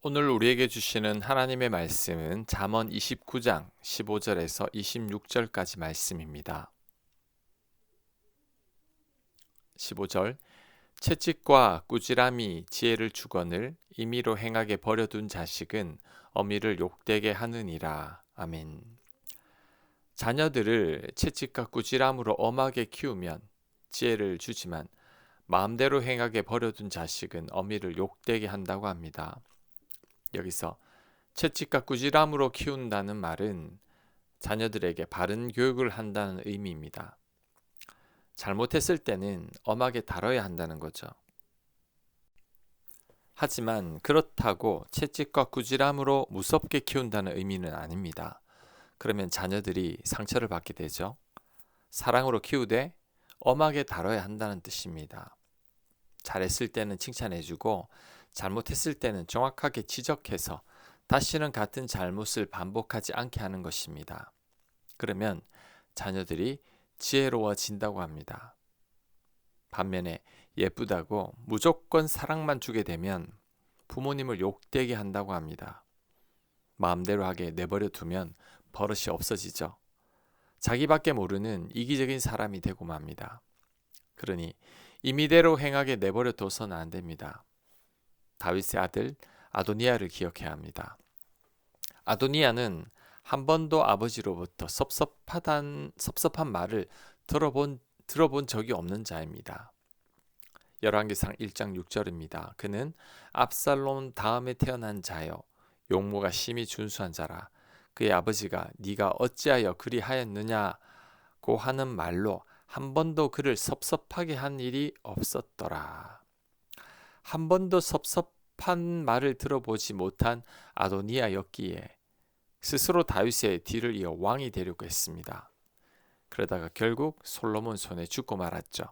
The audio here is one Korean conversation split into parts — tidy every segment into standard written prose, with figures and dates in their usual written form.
오늘 우리에게 주시는 하나님의 말씀은 잠언 29장 15절에서 26절까지 말씀입니다. 15절 채찍과 꾸지람이 지혜를 주거늘 임의로 행하게 버려둔 자식은 어미를 욕되게 하느니라. 아멘. 자녀들을 채찍과 꾸지람으로 엄하게 키우면 지혜를 주지만 마음대로 행하게 버려둔 자식은 어미를 욕되게 한다고 합니다. 여기서 채찍과 꾸지람으로 키운다는 말은 자녀들에게 바른 교육을 한다는 의미입니다. 잘못했을 때는 엄하게 다뤄야 한다는 거죠. 하지만 그렇다고 채찍과 꾸지람으로 무섭게 키운다는 의미는 아닙니다. 그러면 자녀들이 상처를 받게 되죠. 사랑으로 키우되 엄하게 다뤄야 한다는 뜻입니다. 잘했을 때는 칭찬해주고 잘못했을 때는 정확하게 지적해서 다시는 같은 잘못을 반복하지 않게 하는 것입니다. 그러면 자녀들이 지혜로워진다고 합니다. 반면에 예쁘다고 무조건 사랑만 주게 되면 부모님을 욕되게 한다고 합니다. 마음대로 하게 내버려 두면 버릇이 없어지죠. 자기밖에 모르는 이기적인 사람이 되고 맙니다. 그러니 임의대로 행하게 내버려 둬서는 안 됩니다. 다윗의 아들 아도니아를 기억해야 합니다. 아도니아는 한 번도 아버지로부터 섭섭한 말을 들어본 적이 없는 자입니다. 열왕기상 1장 6절입니다. 그는 압살롬 다음에 태어난 자요 용모가 심히 준수한 자라. 그의 아버지가 네가 어찌하여 그리하였느냐고 하는 말로 한 번도 그를 섭섭하게 한 일이 없었더라. 한 번도 섭섭한 말을 들어보지 못한 아도니아였기에 스스로 다윗의 뒤를 이어 왕이 되려고 했습니다. 그러다가 결국 솔로몬 손에 죽고 말았죠.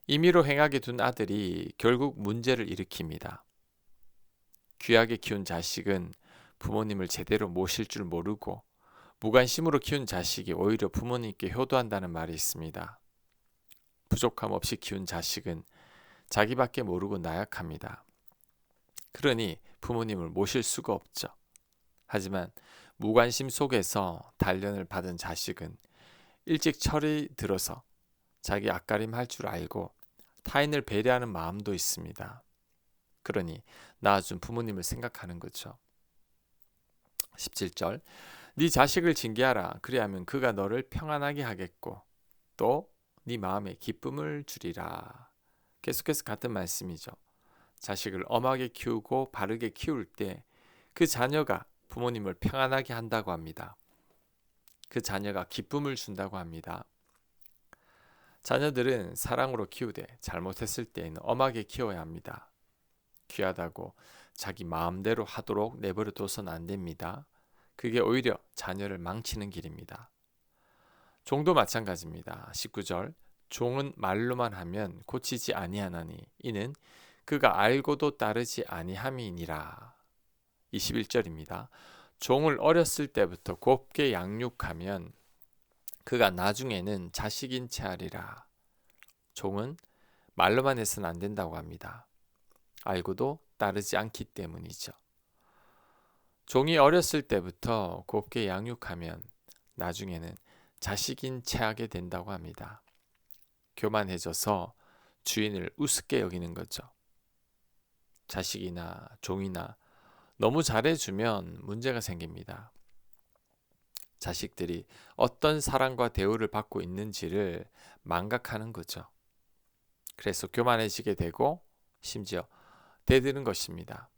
임의로 행하게 둔 아들이 결국 문제를 일으킵니다. 귀하게 키운 자식은 부모님을 제대로 모실 줄 모르고 무관심으로 키운 자식이 오히려 부모님께 효도한다는 말이 있습니다. 부족함 없이 키운 자식은 자기밖에 모르고 나약합니다. 그러니 부모님을 모실 수가 없죠. 하지만 무관심 속에서 단련을 받은 자식은 일찍 철이 들어서 자기 앞가림 할 줄 알고 타인을 배려하는 마음도 있습니다. 그러니 낳아준 부모님을 생각하는 거죠. 17절 네 자식을 징계하라. 그리하면 그가 너를 평안하게 하겠고 또 네 마음에 기쁨을 주리라. 계속해서 같은 말씀이죠. 자식을 엄하게 키우고 바르게 키울 때 그 자녀가 부모님을 평안하게 한다고 합니다. 그 자녀가 기쁨을 준다고 합니다. 자녀들은 사랑으로 키우되 잘못했을 때에는 엄하게 키워야 합니다. 귀하다고 자기 마음대로 하도록 내버려 둬서는 안 됩니다. 그게 오히려 자녀를 망치는 길입니다. 종도 마찬가지입니다. 19절 종은 말로만 하면 고치지 아니하나니 이는 그가 알고도 따르지 아니함이니라. 21절입니다. 종을 어렸을 때부터 곱게 양육하면 그가 나중에는 자식인 채 하리라. 종은 말로만 해서는 안 된다고 합니다. 알고도 따르지 않기 때문이죠. 종이 어렸을 때부터 곱게 양육하면 나중에는 자식인 채 하게 된다고 합니다. 교만해져서 주인을 우습게 여기는 거죠. 자식이나 종이나 너무 잘해주면 문제가 생깁니다. 자식들이 어떤 사랑과 대우를 받고 있는지를 망각하는 거죠. 그래서 교만해지게 되고 심지어 대드는 것입니다.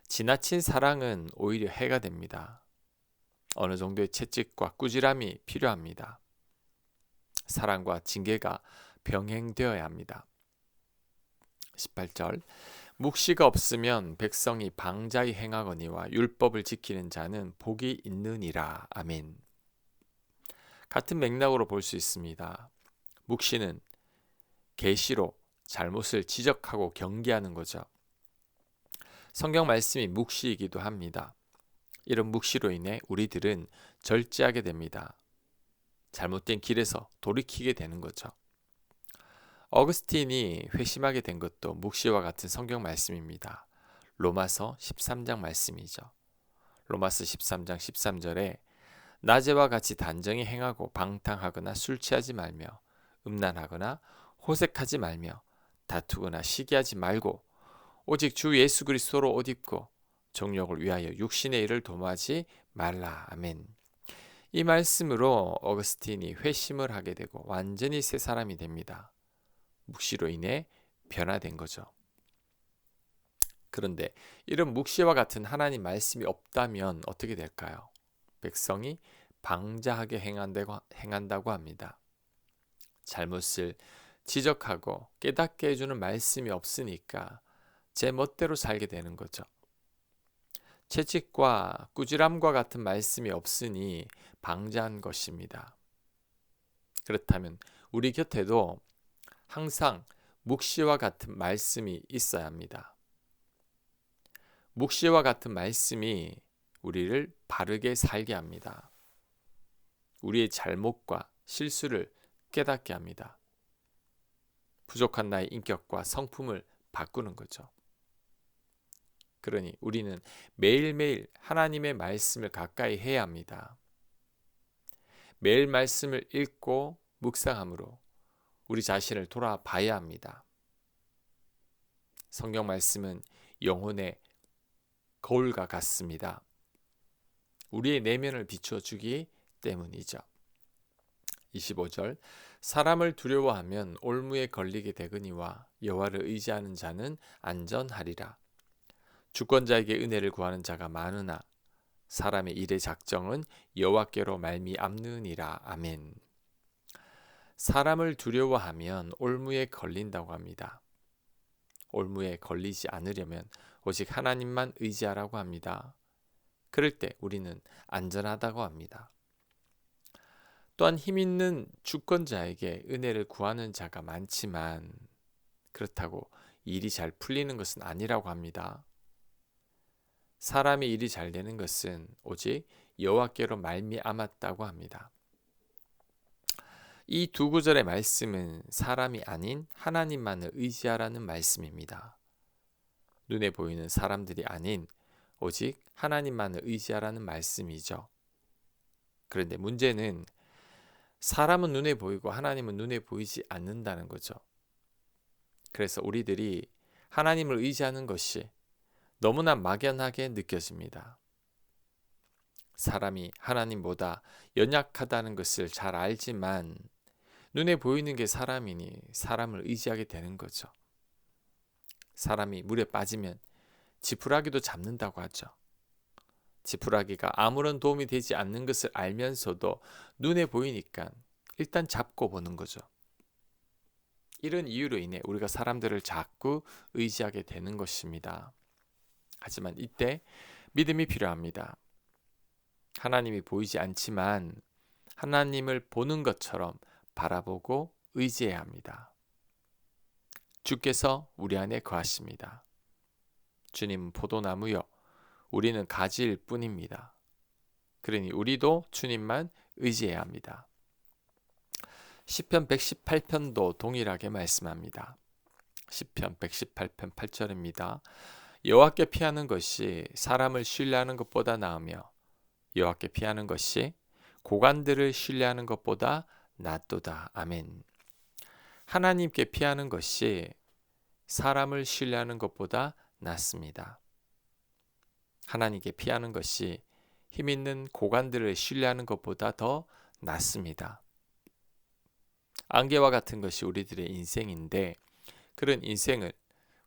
지나친 사랑은 오히려 해가 됩니다. 어느 정도의 채찍과 꾸지람이 필요합니다. 사랑과 징계가 병행되어야 합니다. 18절 묵시가 없으면 백성이 방자히 행하거니와 율법을 지키는 자는 복이 있느니라. 아멘. 같은 맥락으로 볼 수 있습니다. 묵시는 계시로 잘못을 지적하고 경계하는 거죠. 성경 말씀이 묵시이기도 합니다. 이런 묵시로 인해 우리들은 절제하게 됩니다. 잘못된 길에서 돌이키게 되는 거죠. 어거스틴이 회심하게 된 것도 묵시와 같은 성경 말씀입니다. 로마서 13장 말씀이죠. 로마서 13장 13절에 낮에와 같이 단정히 행하고 방탕하거나 술 취하지 말며 음란하거나 호색하지 말며 다투거나 시기하지 말고 오직 주 예수 그리스도로 옷 입고 정욕을 위하여 육신의 일을 도모하지 말라. 아멘. 이 말씀으로 어거스틴이 회심을 하게 되고 완전히 새 사람이 됩니다. 묵시로 인해 변화된 거죠. 그런데 이런 묵시와 같은 하나님 말씀이 없다면 어떻게 될까요? 백성이 방자하게 행한다고 합니다. 잘못을 지적하고 깨닫게 해주는 말씀이 없으니까 제 멋대로 살게 되는 거죠. 채찍과 꾸지람과 같은 말씀이 없으니 방자한 것입니다. 그렇다면 우리 곁에도 항상 묵시와 같은 말씀이 있어야 합니다. 묵시와 같은 말씀이 우리를 바르게 살게 합니다. 우리의 잘못과 실수를 깨닫게 합니다. 부족한 나의 인격과 성품을 바꾸는 거죠. 그러니 우리는 매일매일 하나님의 말씀을 가까이 해야 합니다. 매일 말씀을 읽고 묵상함으로 우리 자신을 돌아봐야 합니다. 성경 말씀은 영혼의 거울과 같습니다. 우리의 내면을 비춰주기 때문이죠. 25절 사람을 두려워하면 올무에 걸리게 되거니와 여호와를 의지하는 자는 안전하리라. 주권자에게 은혜를 구하는 자가 많으나 사람의 일의 작정은 여호와께로 말미암느니라. 아멘. 사람을 두려워하면 올무에 걸린다고 합니다. 올무에 걸리지 않으려면 오직 하나님만 의지하라고 합니다. 그럴 때 우리는 안전하다고 합니다. 또한 힘있는 주권자에게 은혜를 구하는 자가 많지만 그렇다고 일이 잘 풀리는 것은 아니라고 합니다. 사람의 일이 잘 되는 것은 오직 여호와께로 말미암았다고 합니다. 이 두 구절의 말씀은 사람이 아닌 하나님만을 의지하라는 말씀입니다. 눈에 보이는 사람들이 아닌 오직 하나님만을 의지하라는 말씀이죠. 그런데 문제는 사람은 눈에 보이고 하나님은 눈에 보이지 않는다는 거죠. 그래서 우리들이 하나님을 의지하는 것이 너무나 막연하게 느껴집니다. 사람이 하나님보다 연약하다는 것을 잘 알지만 눈에 보이는 게 사람이니 사람을 의지하게 되는 거죠. 사람이 물에 빠지면 지푸라기도 잡는다고 하죠. 지푸라기가 아무런 도움이 되지 않는 것을 알면서도 눈에 보이니까 일단 잡고 보는 거죠. 이런 이유로 인해 우리가 사람들을 자꾸 의지하게 되는 것입니다. 하지만 이때 믿음이 필요합니다. 하나님이 보이지 않지만 하나님을 보는 것처럼 바라보고 의지해야 합니다. 주께서 우리 안에 거하십니다. 주님은 포도나무요 우리는 가지일 뿐입니다. 그러니 우리도 주님만 의지해야 합니다. 시편 118편도 동일하게 말씀합니다. 시편 118편 8절입니다. 여호와께 피하는 것이 사람을 신뢰하는 것보다 나으며 여호와께 피하는 것이 고관들을 신뢰하는 것보다 낫도다. 아멘. 하나님께 피하는 것이 사람을 신뢰하는 것보다 낫습니다. 하나님께 피하는 것이 힘있는 고관들을 신뢰하는 것보다 더 낫습니다. 안개와 같은 것이 우리들의 인생인데 그런 인생을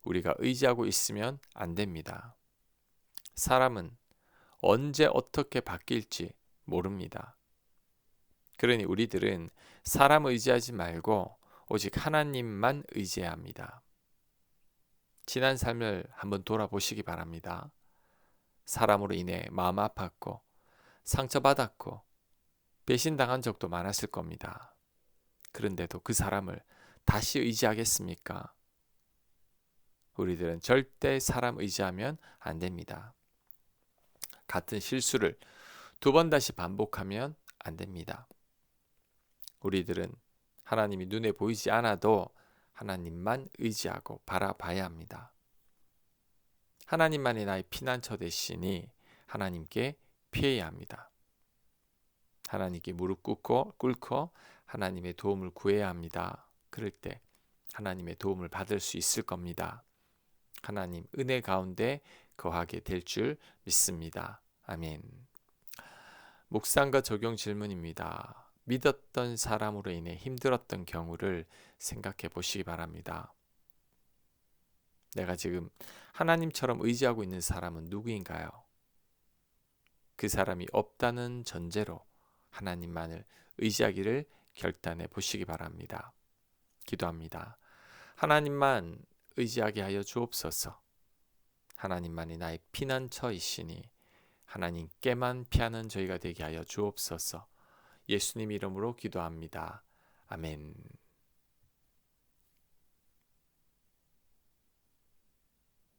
우리가 의지하고 있으면 안 됩니다. 사람은 언제 어떻게 바뀔지 모릅니다. 그러니 우리들은 사람 의지하지 말고 오직 하나님만 의지해야 합니다. 지난 삶을 한번 돌아보시기 바랍니다. 사람으로 인해 마음 아팠고 상처받았고 배신당한 적도 많았을 겁니다. 그런데도 그 사람을 다시 의지하겠습니까? 우리들은 절대 사람 의지하면 안 됩니다. 같은 실수를 두 번 다시 반복하면 안 됩니다. 우리들은 하나님이 눈에 보이지 않아도 하나님만 의지하고 바라봐야 합니다. 하나님만이 나의 피난처 되시니 하나님께 피해야 합니다. 하나님께 무릎 꿇고 하나님의 도움을 구해야 합니다. 그럴 때 하나님의 도움을 받을 수 있을 겁니다. 하나님 은혜 가운데 거하게 될 줄 믿습니다. 아멘. 묵상과 적용 질문입니다. 믿었던 사람으로 인해 힘들었던 경우를 생각해 보시기 바랍니다. 내가 지금 하나님처럼 의지하고 있는 사람은 누구인가요? 그 사람이 없다는 전제로 하나님만을 의지하기를 결단해 보시기 바랍니다. 기도합니다. 하나님만 의지하게 하여 주옵소서. 하나님만이 나의 피난처이시니 하나님께만 피하는 저희가 되게 하여 주옵소서. 예수님 이름으로 기도합니다. 아멘.